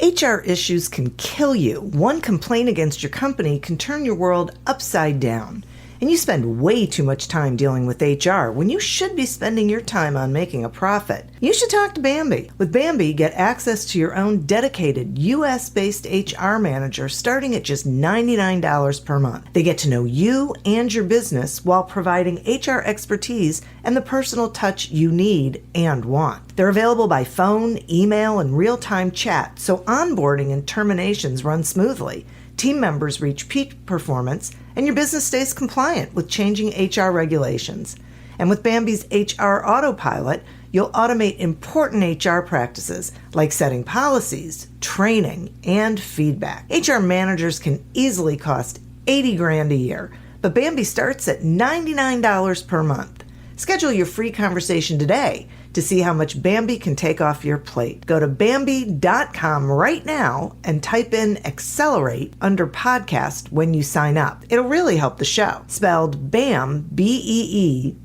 HR issues can kill you. One complaint against your company can turn your world upside down. And you spend way too much time dealing with HR when you should be spending your time on making a profit. You should talk to Bambi. With Bambi, get access to your own dedicated US-based HR manager starting at just $99 per month. They get to know you and your business while providing HR expertise and the personal touch you need and want. They're available by phone, email, and real-time chat, so onboarding and terminations run smoothly. Team members reach peak performance, and your business stays compliant with changing HR regulations. And with Bambi's HR Autopilot, you'll automate important HR practices like setting policies, training, and feedback. HR managers can easily cost $80,000 a year, but Bambi starts at $99 per month. Schedule your free conversation today to see how much Bambi can take off your plate. Go to Bambi.com right now and type in Accelerate under podcast when you sign up. It'll really help the show. Spelled BAM, BEE.com.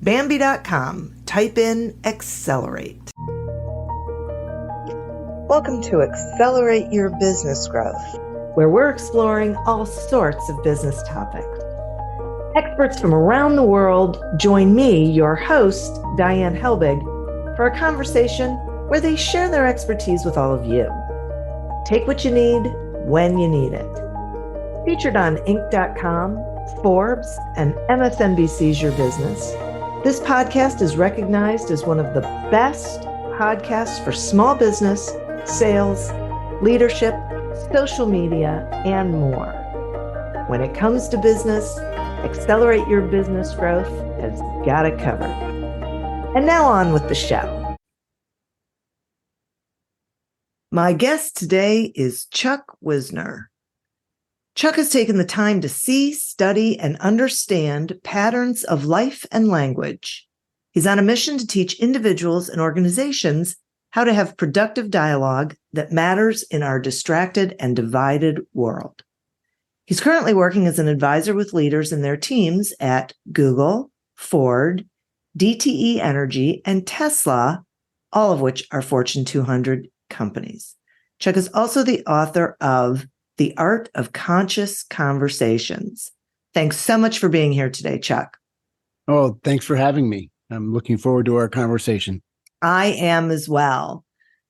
Bambi.com. Type in Accelerate. Welcome to Accelerate Your Business Growth, where we're exploring all sorts of business topics. Experts from around the world join me, your host, Diane Helbig, for a conversation where they share their expertise with all of you. Take what you need when you need it. Featured on Inc.com, Forbes, and MSNBC's Your Business, this podcast is recognized as one of the best podcasts for small business, sales, leadership, social media, and more. When it comes to business, Accelerate Your Business Growth has got it covered. And now on with the show. My guest today is Chuck Wisner. Chuck has taken the time to see, study, and understand patterns of life and language. He's on a mission to teach individuals and organizations how to have productive dialogue that matters in our distracted and divided world. He's currently working as an advisor with leaders and their teams at Google, Ford, DTE Energy, and Tesla, all of which are Fortune 200 companies. Chuck is also the author of The Art of Conscious Conversations. Thanks so much for being here today, Chuck. Oh, thanks for having me. I'm looking forward to our conversation. I am as well.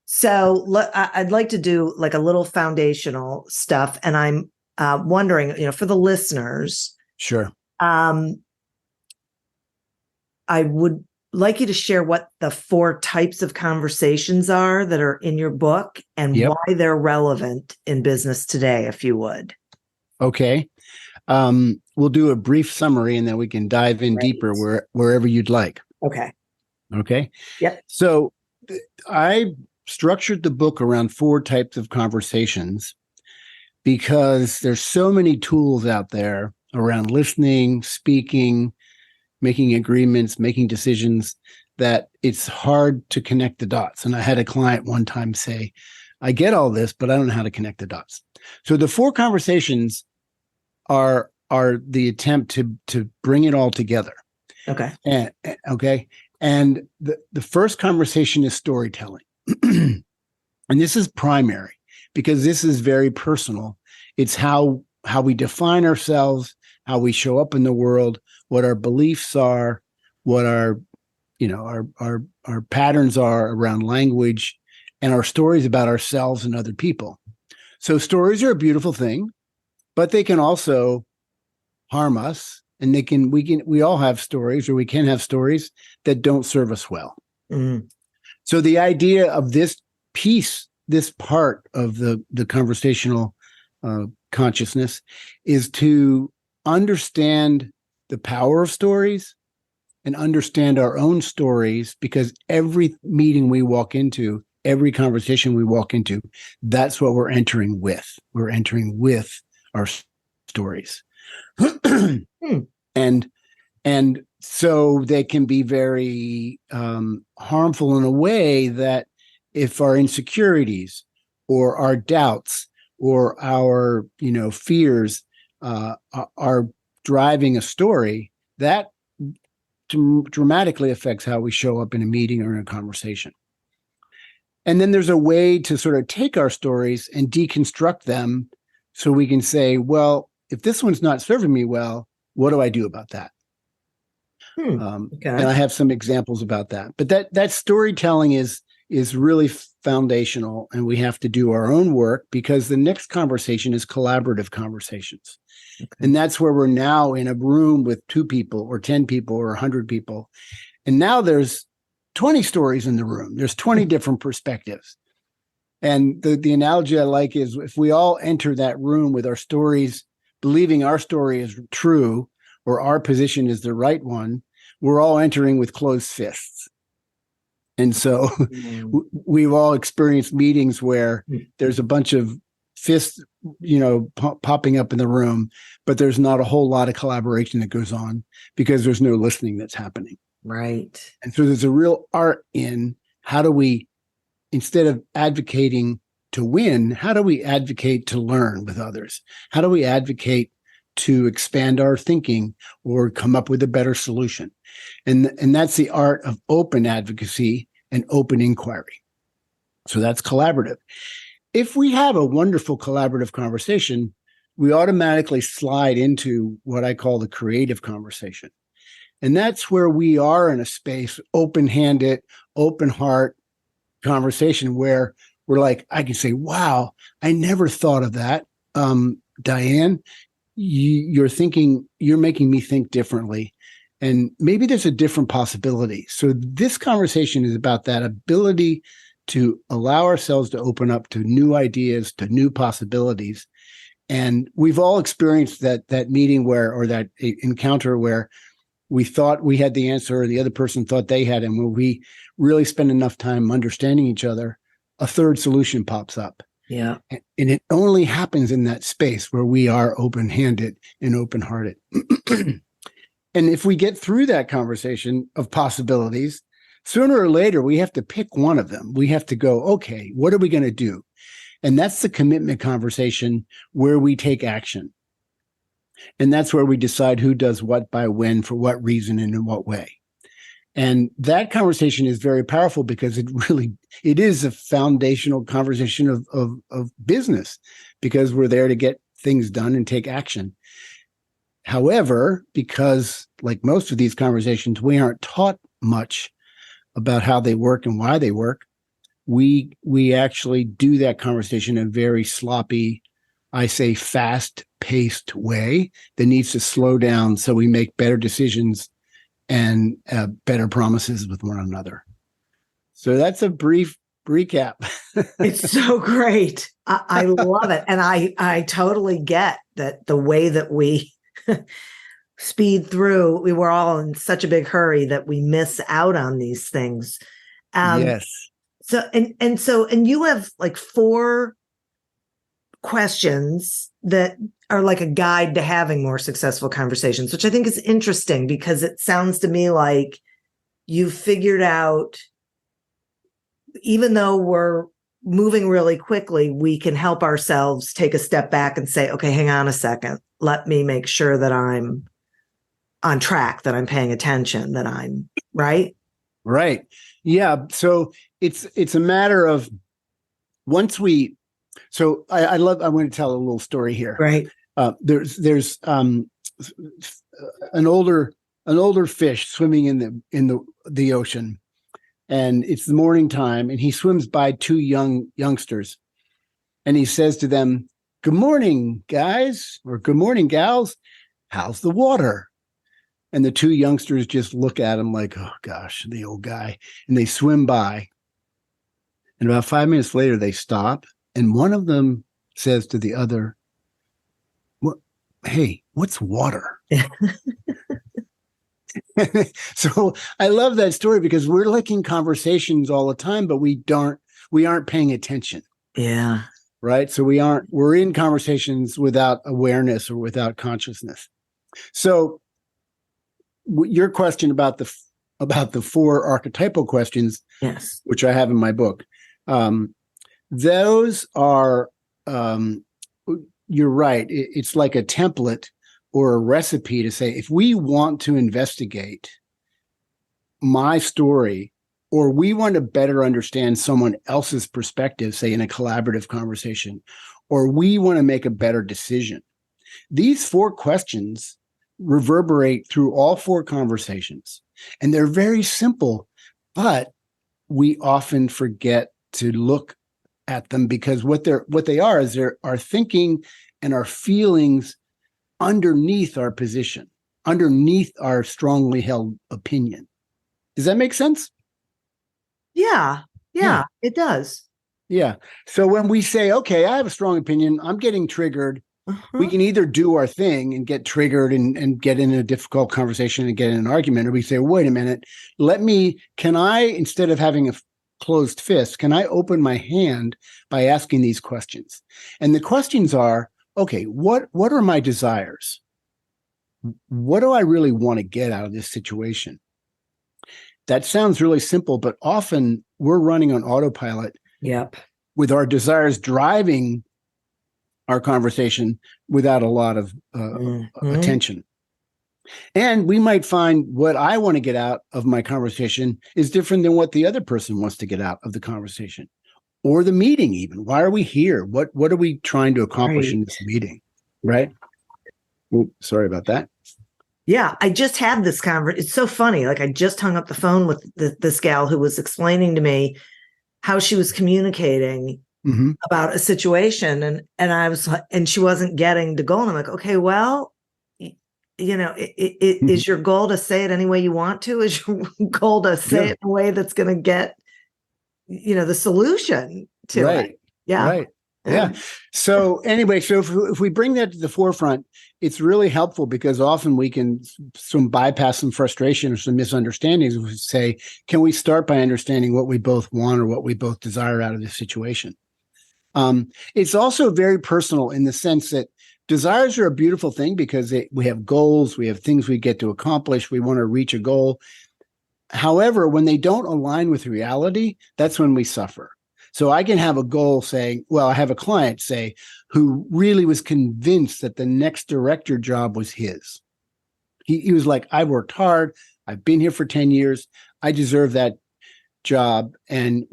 So I'd like to do like a little foundational stuff, and I'm wondering, for the listeners, sure. I would like you to share what the 4 types of conversations are that are in your book and why they're relevant in business today, if you would. Okay. We'll do a brief summary and then we can dive in deeper wherever you'd like. Okay. Okay. Yep. So I structured the book around 4 types of conversations because there's so many tools out there around listening, speaking, making agreements, making decisions, that it's hard to connect the dots. And I had a client one time say, I get all this, but I don't know how to connect the dots. So the 4 conversations are the attempt to bring it all together. Okay. And the first conversation is storytelling. And this is primary because this is very personal. It's how we define ourselves, how we show up in the world, what our beliefs are, what our patterns are around language, and our stories about ourselves and other people. So stories are a beautiful thing, but they can also harm us, and we all have stories, or we can have stories that don't serve us well. Mm-hmm. So the idea of this piece, this part of the conversational consciousness, is to understand the power of stories and understand our own stories, because every meeting we walk into, every conversation we walk into, that's what we're entering with. We're entering with our stories. And so they can be very harmful in a way that if our insecurities or our doubts or our fears are driving a story, that dramatically affects how we show up in a meeting or in a conversation. And then there's a way to sort of take our stories and deconstruct them so we can say, well, if this one's not serving me well, what do I do about that? Okay. And I have some examples about that. But that storytelling is really foundational, and we have to do our own work, because the next conversation is collaborative conversations. Okay. And that's where we're now in a room with 2 people or 10 people or 100 people. And now there's 20 stories in the room. There's 20 different perspectives. And the analogy I like is, if we all enter that room with our stories, believing our story is true or our position is the right one, we're all entering with closed fists. And so we've all experienced meetings where there's a bunch of fists, popping up in the room, but there's not a whole lot of collaboration that goes on because there's no listening that's happening. Right. And so there's a real art in how do we, instead of advocating to win, how do we advocate to learn with others? How do we advocate to expand our thinking or come up with a better solution? And that's the art of open advocacy and open inquiry. So that's collaborative. If we have a wonderful collaborative conversation, we automatically slide into what I call the creative conversation. And that's where we are in a space, open-handed, open heart conversation, where we're like, I can say, wow, I never thought of that. Diane, you're making me think differently. And maybe there's a different possibility. So this conversation is about that ability to allow ourselves to open up to new ideas, to new possibilities. And we've all experienced that meeting or that encounter where we thought we had the answer, or the other person thought they had, and when we really spend enough time understanding each other, a third solution pops up. Yeah. And it only happens in that space where we are open-handed and open-hearted. And if we get through that conversation of possibilities, sooner or later, we have to pick one of them. We have to go, okay, what are we going to do? And that's the commitment conversation, where we take action. And that's where we decide who does what by when, for what reason, and in what way. And that conversation is very powerful because it is a foundational conversation of business, because we're there to get things done and take action. However, because like most of these conversations, we aren't taught much about how they work and why they work, we actually do that conversation in a very sloppy, I say fast-paced way that needs to slow down so we make better decisions and better promises with one another. So that's a brief recap. It's so great. I love it. And I totally get that the way that we speed through, we were all in such a big hurry that we miss out on these things. Yes. So, and you have like 4 questions that are like a guide to having more successful conversations, which I think is interesting, because it sounds to me like you figured out, even though we're moving really quickly, we can help ourselves take a step back and say, okay, hang on a second. Let me make sure that I'm on track, that I'm paying attention, that I'm right. Right. Yeah. So it's a matter of once we, so I want to tell a little story here. Right. There's an older fish swimming in the ocean, and it's the morning time, and he swims by 2 youngsters, and he says to them, "Good morning, guys," or "Good morning, gals. How's the water?" And the 2 youngsters just look at him like, "Oh gosh, the old guy," and they swim by. And about 5 minutes later, they stop, and one of them says to the other, "Hey, what's water?" So I love that story, because we're like in conversations all the time, but we aren't paying attention. Yeah. Right. So we're in conversations without awareness or without consciousness. So your question about the 4 archetypal questions, Yes, which I have in my book, those are, you're right. It's like a template or a recipe to say, if we want to investigate my story or we want to better understand someone else's perspective, say in a collaborative conversation, or we want to make a better decision. These 4 questions reverberate through all 4 conversations, and they're very simple, but we often forget to look at them because what they are is our thinking and our feelings underneath our position, underneath our strongly held opinion. Does that make sense? Yeah, it does. Yeah. So when we say, okay, I have a strong opinion, I'm getting triggered, we can either do our thing and get triggered and get in a difficult conversation and get in an argument, or we say, wait a minute, can I, instead of having a closed fist, can I open my hand by asking these questions? And the questions are, okay, what are my desires? What do I really want to get out of this situation? That sounds really simple, but often we're running on autopilot. Yep. With our desires driving our conversation without a lot of attention. And we might find what I want to get out of my conversation is different than what the other person wants to get out of the conversation or the meeting even. Why are we here? What are we trying to accomplish in this meeting? Right? Oops, sorry about that. Yeah, I just had this conversation. It's so funny. Like I just hung up the phone with this gal who was explaining to me how she was communicating about a situation, and I was like, and she wasn't getting the goal. And I'm like, okay, well, is your goal to say it any way you want to? Is your goal to say it in a way that's going to get, the solution to it? Yeah. Right. Yeah. So anyway, so if we bring that to the forefront, it's really helpful because often we can bypass some frustration or some misunderstandings. We say, can we start by understanding what we both want or what we both desire out of this situation? It's also very personal in the sense that desires are a beautiful thing because we have goals, we have things we get to accomplish, we want to reach a goal. However, when they don't align with reality, that's when we suffer. So I can have a goal saying, well, I have a client say who really was convinced that the next director job was his. He was like, I worked hard. I've been here for 10 years. I deserve that job. And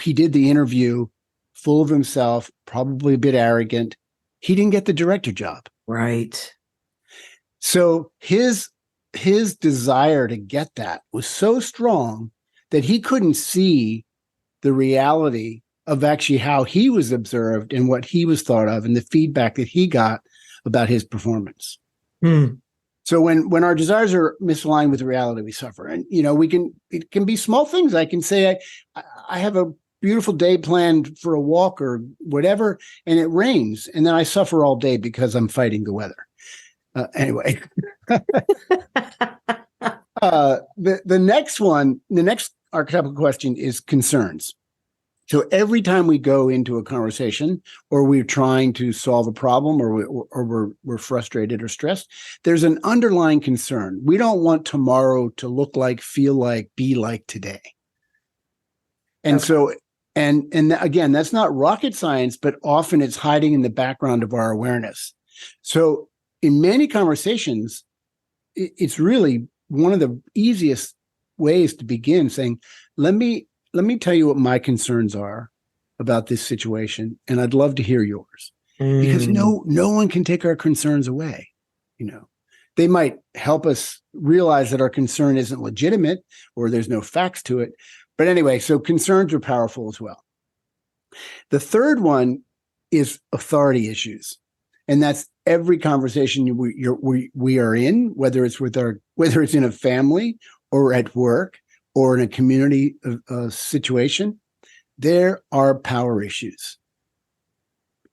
he did the interview full of himself, probably a bit arrogant. He didn't get the director job. Right. So his desire to get that was so strong that he couldn't see the reality of actually how he was observed and what he was thought of and the feedback that he got about his performance. So when our desires are misaligned with reality, we suffer. And, it can be small things. I can say, I have a beautiful day planned for a walk or whatever, and it rains. And then I suffer all day because I'm fighting the weather. Anyway, the next archetypal question is concerns. So every time we go into a conversation or we're trying to solve a problem or we're frustrated or stressed, there's an underlying concern. We don't want tomorrow to look like, feel like, be like today. And so, and again, that's not rocket science, but often it's hiding in the background of our awareness. So in many conversations, it's really one of the easiest ways to begin saying, let me tell you what my concerns are about this situation, and I'd love to hear yours. Because no one can take our concerns away. They might help us realize that our concern isn't legitimate or there's no facts to it. But anyway, so concerns are powerful as well. The third one is authority issues. And that's every conversation we are in, whether it's in a family or at work or in a community situation, there are power issues.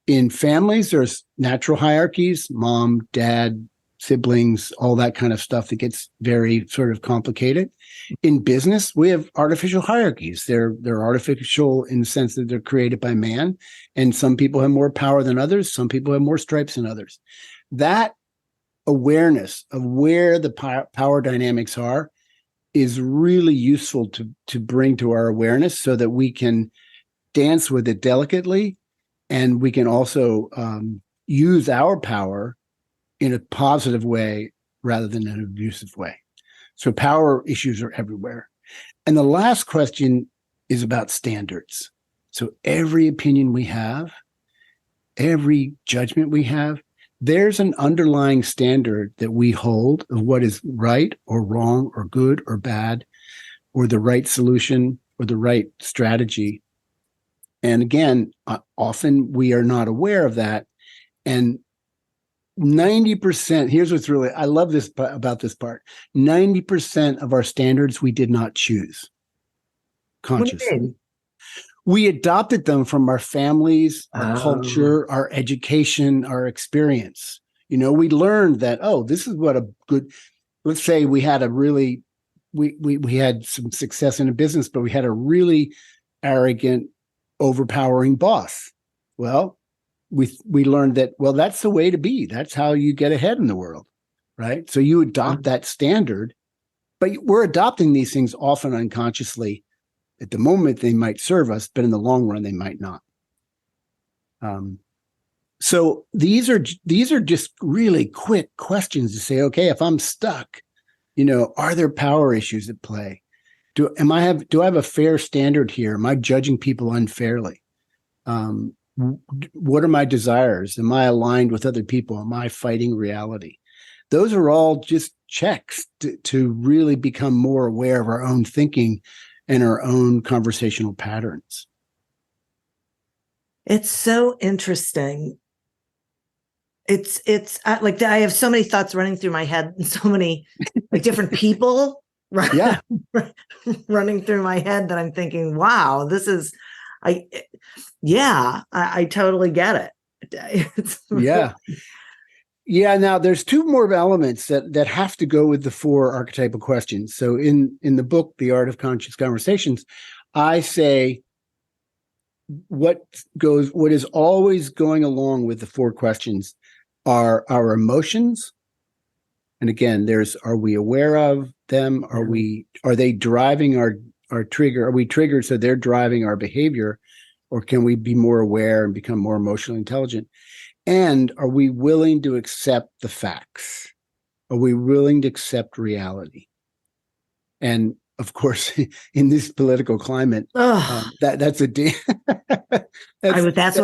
In families, there's natural hierarchies, mom, dad, siblings, all that kind of stuff that gets very sort of complicated. In business, we have artificial hierarchies. They're artificial in the sense that they're created by man, and some people have more power than others. Some people have more stripes than others. That awareness of where the power dynamics are is really useful to bring to our awareness so that we can dance with it delicately, and we can also use our power in a positive way rather than an abusive way. So power issues are everywhere. And the last question is about standards. So every opinion we have, every judgment we have, there's an underlying standard that we hold of what is right or wrong or good or bad, or the right solution or the right strategy. And again, often we are not aware of that. And 90%, here's what's really, I love this about this part. 90% of our standards we did not choose consciously. We adopted them from our families, our culture, our education, our experience. We learned that, this is what a good, let's say we had we had some success in a business, but we had a really arrogant, overpowering boss. Well, we learned that, that's the way to be. That's how you get ahead in the world, right? So you adopt that standard, but we're adopting these things often unconsciously. At the moment, they might serve us, but in the long run, they might not. So these are just really quick questions to say, okay, if I'm stuck, are there power issues at play? Do I have a fair standard here? Am I judging people unfairly? What are my desires? Am I aligned with other people? Am I fighting reality? Those are all just checks to really become more aware of our own thinking and our own conversational patterns. It's so interesting. It's like I have so many thoughts running through my head and so many like different people running through my head that I'm thinking, wow, this is, I totally get it. Yeah. Now there's two more elements that have to go with the 4 archetypal questions. So in the book, The Art of Conscious Conversations, I say what is always going along with the 4 questions are our emotions. And again, are we aware of them? Are they driving our trigger? Are we triggered so they're driving our behavior? Or can we be more aware and become more emotionally intelligent? And are we willing to accept the facts? Are we willing to accept reality? And of course, in this political climate, that's what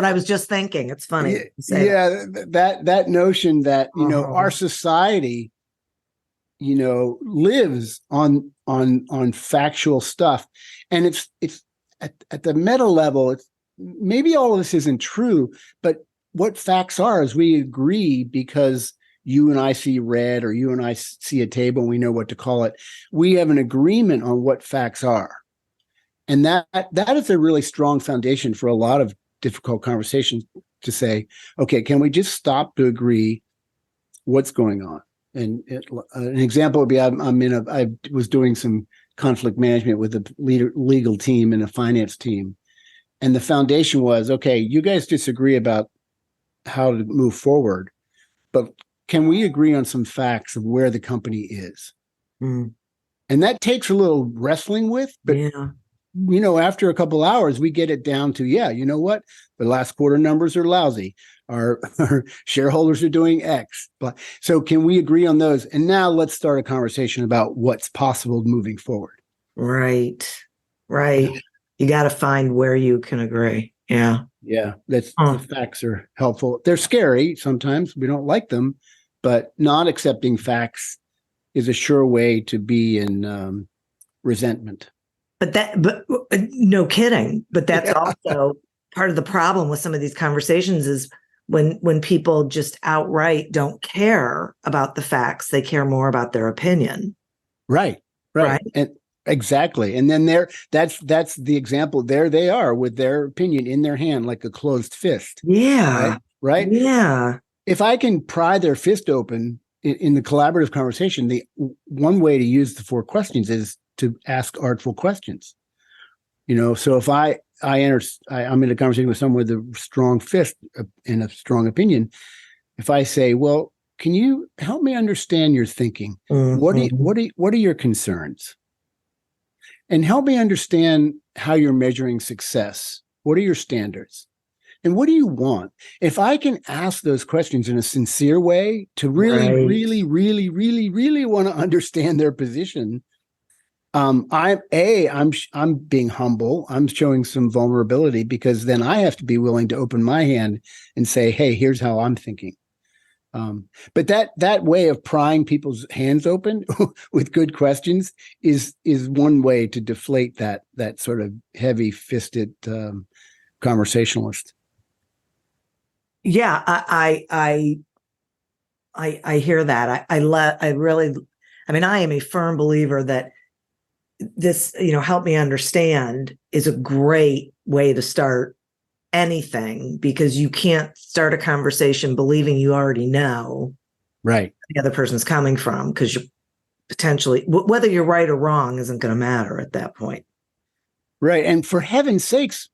I was just thinking. It's funny. That notion that our society, lives on factual stuff, and it's at the meta level. It's maybe all of this isn't true, but what facts are is we agree because you and I see red or you and I see a table and we know what to call it. We have an agreement on what facts are. And that is a really strong foundation for a lot of difficult conversations to say, okay, can we just stop to agree what's going on? And an example would be I was doing some conflict management with a legal team and a finance team. And the foundation was, okay, you guys disagree about how to move forward, but can we agree on some facts of where the company is? And that takes a little wrestling with, but after a couple hours, we get it down to, you know what? The last quarter numbers are lousy. Our shareholders are doing X. So can we agree on those? And now let's start a conversation about what's possible moving forward. Right. You got to find where you can agree. Yeah. The facts are helpful. They're scary sometimes. We don't like them, but not accepting facts is a sure way to be in resentment. But no kidding. But that's also part of the problem with some of these conversations is when people just outright don't care about the facts, they care more about their opinion. Right. And exactly. And then that's the example. There they are with their opinion in their hand, like a closed fist. Yeah. Right. Yeah. If I can pry their fist open in the collaborative conversation, the one way to use the 4 questions is to ask artful questions. So if I'm in a conversation with someone with a strong fist and a strong opinion, if I say, well, can you help me understand your thinking? Mm-hmm. What are your concerns? And help me understand how you're measuring success. What are your standards? And what do you want? If I can ask those questions in a sincere way to really, really, really, really, really want to understand their position, I'm being humble. I'm showing some vulnerability because then I have to be willing to open my hand and say, hey, here's how I'm thinking. But that way of prying people's hands open with good questions is one way to deflate that sort of heavy-fisted conversationalist. Yeah, I hear that. I really, I mean, I am a firm believer that this, help me understand is a great way to start anything, because you can't start a conversation believing you already know right the other person's coming from, because you potentially, whether you're right or wrong isn't going to matter at that point. Right. And for heaven's sakes,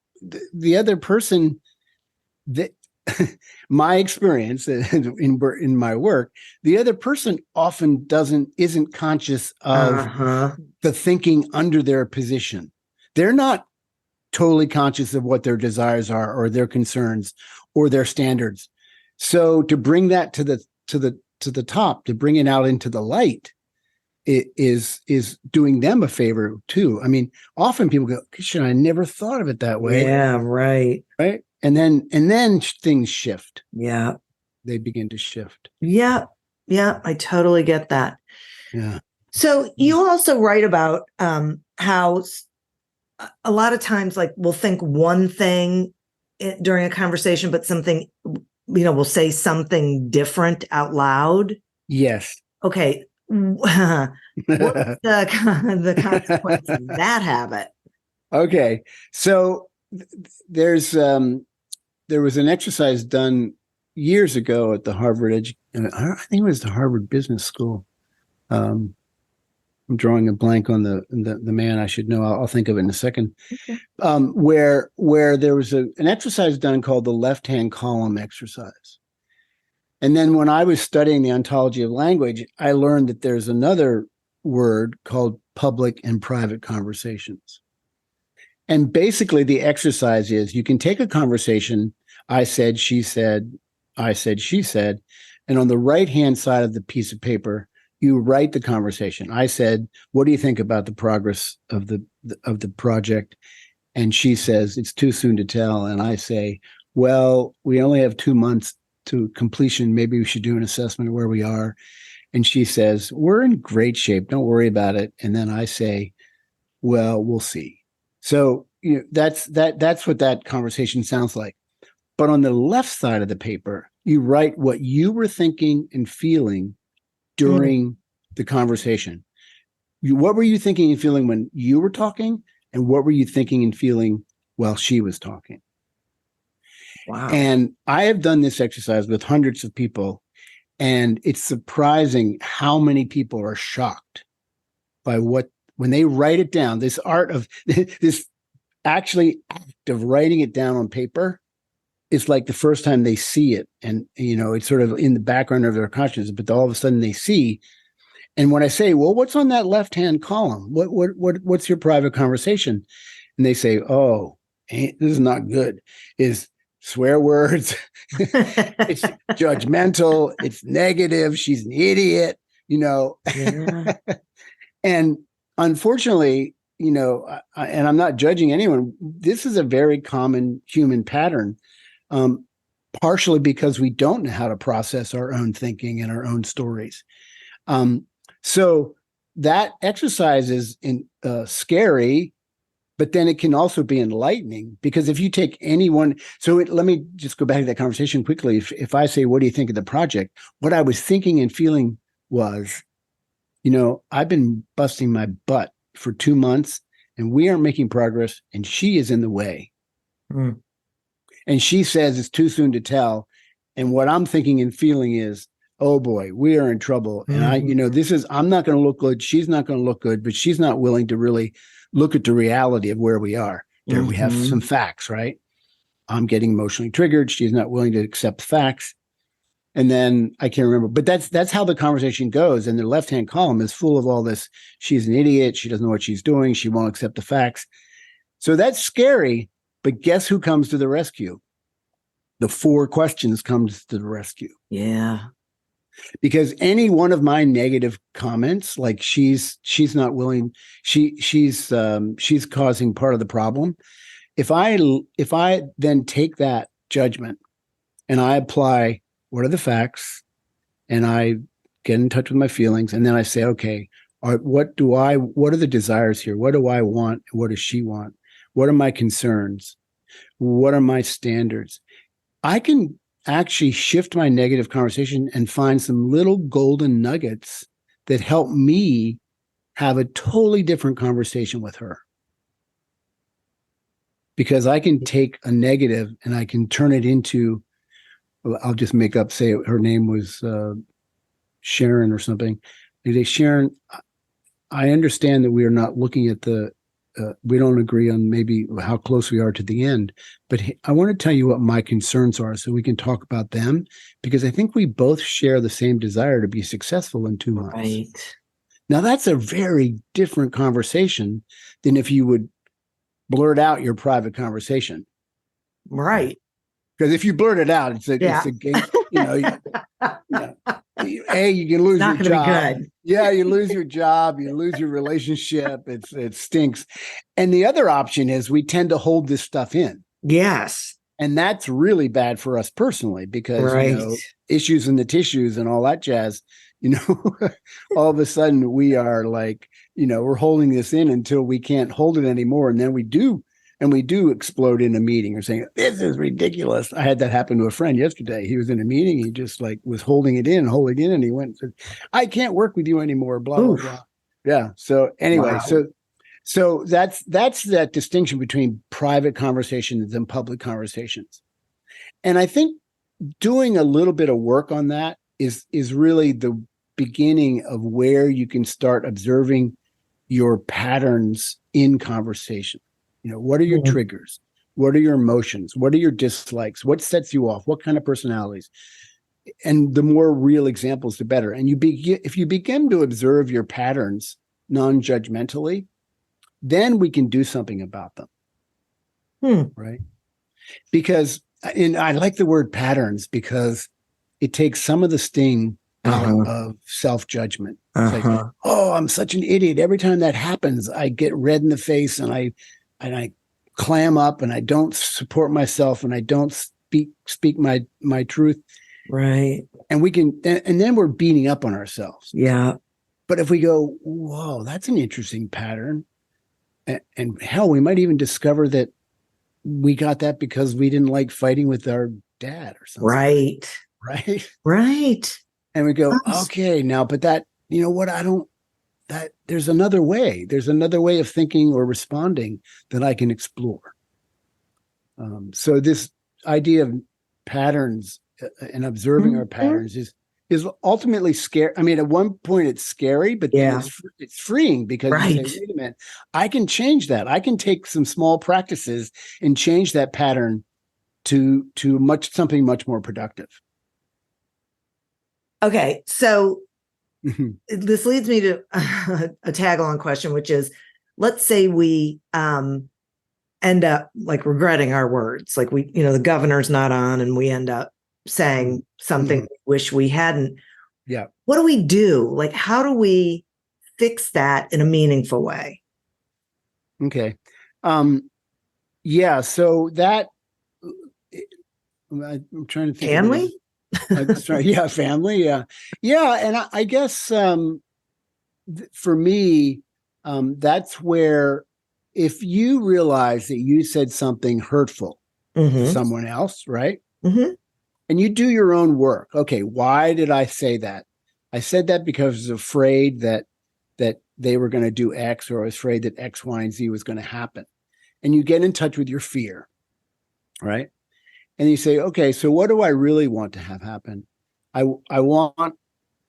the other person, that my experience in my work, the other person often isn't conscious of the thinking under their position. They're not totally conscious of what their desires are or their concerns or their standards. So to bring that to the top, to bring it out into the light, it is doing them a favor too. I mean, often people go, "Shit, I never thought of it that way." Yeah, right. Right. And then things shift. Yeah. They begin to shift. Yeah. Yeah. I totally get that. Yeah. So you also write about how a lot of times, like, we'll think one thing during a conversation, but something, we'll say something different out loud. Yes. Okay. What's the consequence of that habit? Okay. So there was an exercise done years ago at the I think it was the Harvard Business School. I'm drawing a blank on the man. I should know. I'll think of it in a second. Okay. Where there was an exercise done called the left-hand column exercise. And then when I was studying the ontology of language, I learned that there's another word called public and private conversations. And basically the exercise is, you can take a conversation, I said, she said, I said, she said, and on the right-hand side of the piece of paper, you write the conversation. I said, what do you think about the progress of the project? And she says, it's too soon to tell. And I say, well, we only have 2 months to completion. Maybe we should do an assessment of where we are. And she says, we're in great shape. Don't worry about it. And then I say, well, we'll see. So that's what that conversation sounds like. But on the left side of the paper, you write what you were thinking and feeling during the conversation. What were you thinking and feeling when you were talking? And what were you thinking and feeling while she was talking? Wow. And I have done this exercise with hundreds of people, and it's surprising how many people are shocked by when they write it down. This art of this actually act of writing it down on paper is like the first time they see it. And, it's sort of in the background of their consciousness, but all of a sudden they see. And when I say, well, what's on that left-hand column? What's your private conversation? And they say, oh, this is not good. Is swear words. It's judgmental. It's negative. She's an idiot, Yeah. And unfortunately, and I'm not judging anyone, this is a very common human pattern, partially because we don't know how to process our own thinking and our own stories. So that exercise is scary, but then it can also be enlightening, because if you take anyone, let me just go back to that conversation quickly. If I say, what do you think of the project? What I was thinking and feeling was, I've been busting my butt for 2 months and we aren't making progress, and she is in the way. And she says it's too soon to tell. And what I'm thinking and feeling is, oh boy, we are in trouble. And I'm not going to look good. She's not going to look good, but she's not willing to really look at the reality of where we are. There we have some facts, right? I'm getting emotionally triggered. She's not willing to accept facts. And then I can't remember, but that's how the conversation goes. And the left-hand column is full of all this. She's an idiot. She doesn't know what she's doing. She won't accept the facts. So that's scary. But guess who comes to the rescue? The 4 questions comes to the rescue. Yeah. because any one of my negative comments, like she's not willing, she's causing part of the problem. If I then take that judgment and I apply what are the facts, and I get in touch with my feelings, and then I say, okay, what are the desires here? What do I want? What does she want? What are my concerns? What are my standards? I can actually shift my negative conversation and find some little golden nuggets that help me have a totally different conversation with her. Because I can take a negative and I can turn it into, I'll just make up, say her name was Sharon or something. They say, Sharon, I understand that we are not looking at we don't agree on maybe how close we are to the end, but I want to tell you what my concerns are so we can talk about them, because I think we both share the same desire to be successful in 2 months. Right. Now, that's a very different conversation than if you would blurt out your private conversation. Right. Because if you blurt it out, it's a game, A, you can lose your job. Yeah, you lose your job, you lose your relationship. It stinks. And the other option is we tend to hold this stuff in. Yes. And that's really bad for us personally, because issues in the tissues and all that jazz, all of a sudden we are like, we're holding this in until we can't hold it anymore. And then we do explode in a meeting or saying, this is ridiculous. I had that happen to a friend yesterday. He was in a meeting. He just was holding it in. And he went and said, I can't work with you anymore, blah, blah, blah. Yeah. So anyway, so that's that distinction between private conversations and public conversations. And I think doing a little bit of work on that is really the beginning of where you can start observing your patterns in conversation. What are your triggers? What are your emotions? What are your dislikes? What sets you off? What kind of personalities? And the more real examples, the better. And if you begin to observe your patterns non-judgmentally, then we can do something about them. Right? Because, and I like the word patterns because it takes some of the sting out of self-judgment. It's like, oh, I'm such an idiot. Every time that happens, I get red in the face and I clam up and I don't support myself and I don't speak my truth. Right. And then we're beating up on ourselves. Yeah. But if we go, whoa, that's an interesting pattern. And hell, we might even discover that we got that because we didn't like fighting with our dad or something. Right. Right. Right. And we go, okay, now, but that, there's another way. There's another way of thinking or responding that I can explore. So this idea of patterns and observing our patterns is ultimately scary. I mean, at one point it's scary, but then it's freeing because you say, wait a minute, I can change that. I can take some small practices and change that pattern to something much more productive. Okay, so this leads me to a tag-along question, which is, let's say we end up like regretting our words, like the governor's not on, and we end up saying something we wish we hadn't. Yeah. What do we do? Like, how do we fix that in a meaningful way? Okay. Yeah. So that I'm trying to think. Family? Yeah, family. Yeah. And I guess for me, that's where if you realize that you said something hurtful to someone else, right? And you do your own work. Okay, why did I say that? I said that because I was afraid that they were going to do X, or I was afraid that X, Y, and Z was going to happen. And you get in touch with your fear, right? And you say, okay, so what do I really want to have happen? I want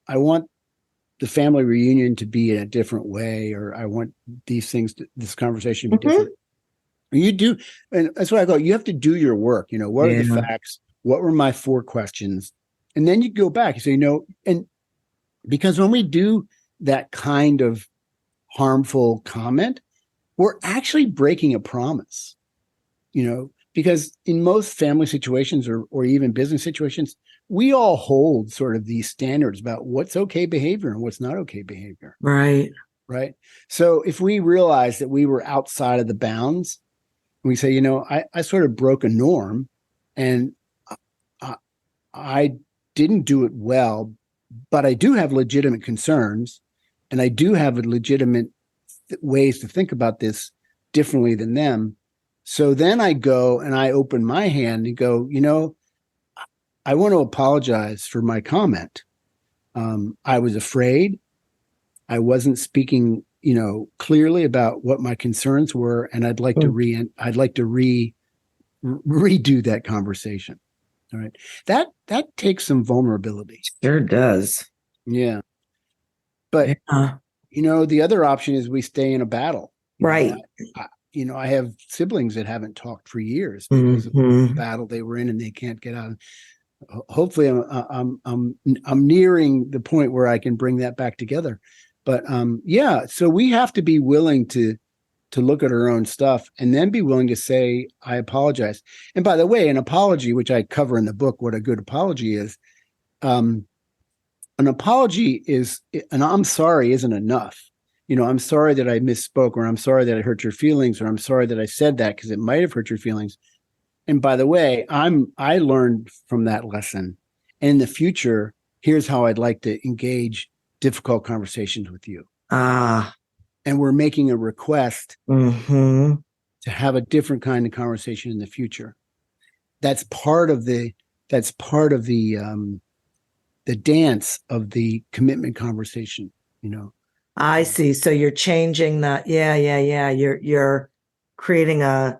the family reunion to be in a different way, or I want this conversation to be different. And you do, and that's what I go, you have to do your work. What are the facts? What were my 4 questions? And then you go back, you say, and because when we do that kind of harmful comment, we're actually breaking a promise. because in most family situations or even business situations, we all hold sort of these standards about what's okay behavior and what's not okay behavior. Right. Right. So if we realize that we were outside of the bounds, we say, I sort of broke a norm and I didn't do it well, but I do have legitimate concerns and I do have legitimate ways to think about this differently than them. So then I go and I open my hand and go, I want to apologize for my comment. I was afraid. I wasn't speaking, clearly about what my concerns were, and I'd like to redo that conversation. All right, that takes some vulnerability. Sure does. Yeah, but the other option is we stay in a battle. Right. I have siblings that haven't talked for years because of the battle they were in, and they can't get out. Hopefully, I'm nearing the point where I can bring that back together. But so we have to be willing to look at our own stuff and then be willing to say, I apologize. And by the way, an apology, which I cover in the book, what a good apology is, an apology is, an I'm sorry isn't enough. I'm sorry that I misspoke, or I'm sorry that I hurt your feelings, or I'm sorry that I said that because it might have hurt your feelings. And by the way, I learned from that lesson. And in the future, here's how I'd like to engage difficult conversations with you. And we're making a request to have a different kind of conversation in the future. That's part of the dance of the commitment conversation, I see. So you're changing that. Yeah. You're creating a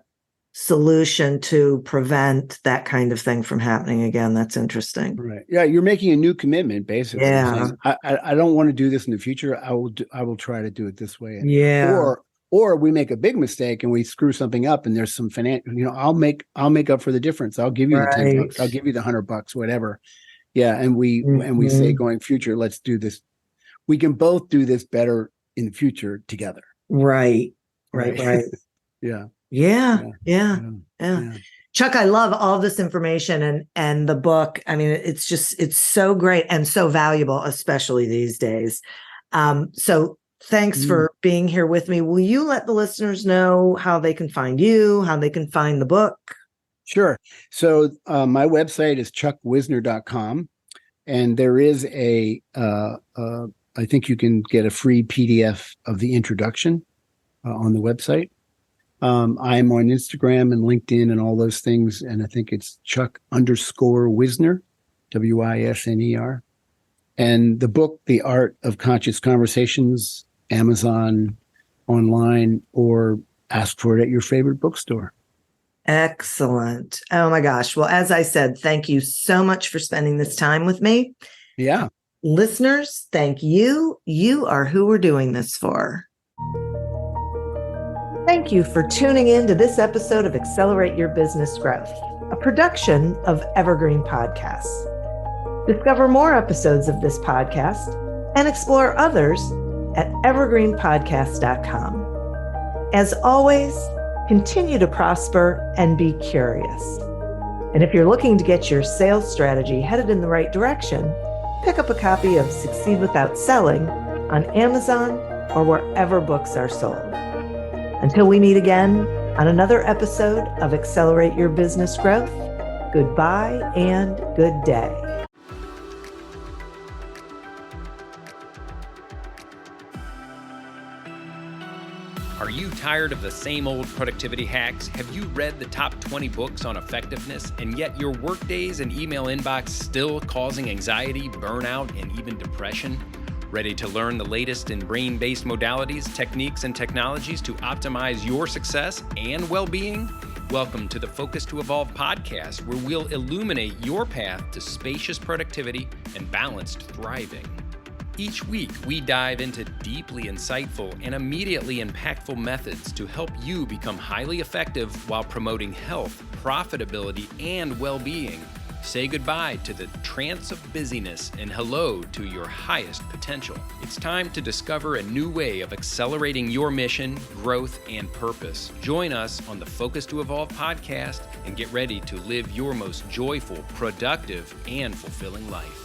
solution to prevent that kind of thing from happening again. That's interesting. Right. Yeah. You're making a new commitment, basically. Yeah. Saying, I don't want to do this in the future. I will try to do it this way. Yeah. Or we make a big mistake and we screw something up and there's some financial, I'll make up for the difference. I'll give you the $10. I'll give you the $100, whatever. Yeah. And we say going future, let's do this. We can both do this better in the future together. Right. Yeah. Yeah. Chuck, I love all this information and the book. I mean, it's so great and so valuable, especially these days. So thanks for being here with me. Will you let the listeners know how they can find you, how they can find the book? Sure. So my website is chuckwisner.com. And there is I think you can get a free PDF of the introduction on the website. I'm on Instagram and LinkedIn and all those things. And I think it's Chuck_Wisner, Wisner. And the book, The Art of Conscious Conversations, Amazon, online, or ask for it at your favorite bookstore. Excellent. Oh my gosh. Well, as I said, thank you so much for spending this time with me. Yeah. Listeners, thank you. You are who we're doing this for. Thank you for tuning in to this episode of Accelerate Your Business Growth, a production of Evergreen Podcasts. Discover more episodes of this podcast and explore others at evergreenpodcast.com. As always, continue to prosper and be curious. And if you're looking to get your sales strategy headed in the right direction, pick up a copy of Succeed Without Selling on Amazon or wherever books are sold. Until we meet again on another episode of Accelerate Your Business Growth, goodbye and good day. Are you tired of the same old productivity hacks? Have you read the top 20 books on effectiveness, and yet your workdays and email inbox still causing anxiety, burnout, and even depression? Ready to learn the latest in brain-based modalities, techniques, and technologies to optimize your success and well-being? Welcome to the Focus to Evolve podcast, where we'll illuminate your path to spacious productivity and balanced thriving. Each week, we dive into deeply insightful and immediately impactful methods to help you become highly effective while promoting health, profitability, and well-being. Say goodbye to the trance of busyness and hello to your highest potential. It's time to discover a new way of accelerating your mission, growth, and purpose. Join us on the Focus to Evolve podcast and get ready to live your most joyful, productive, and fulfilling life.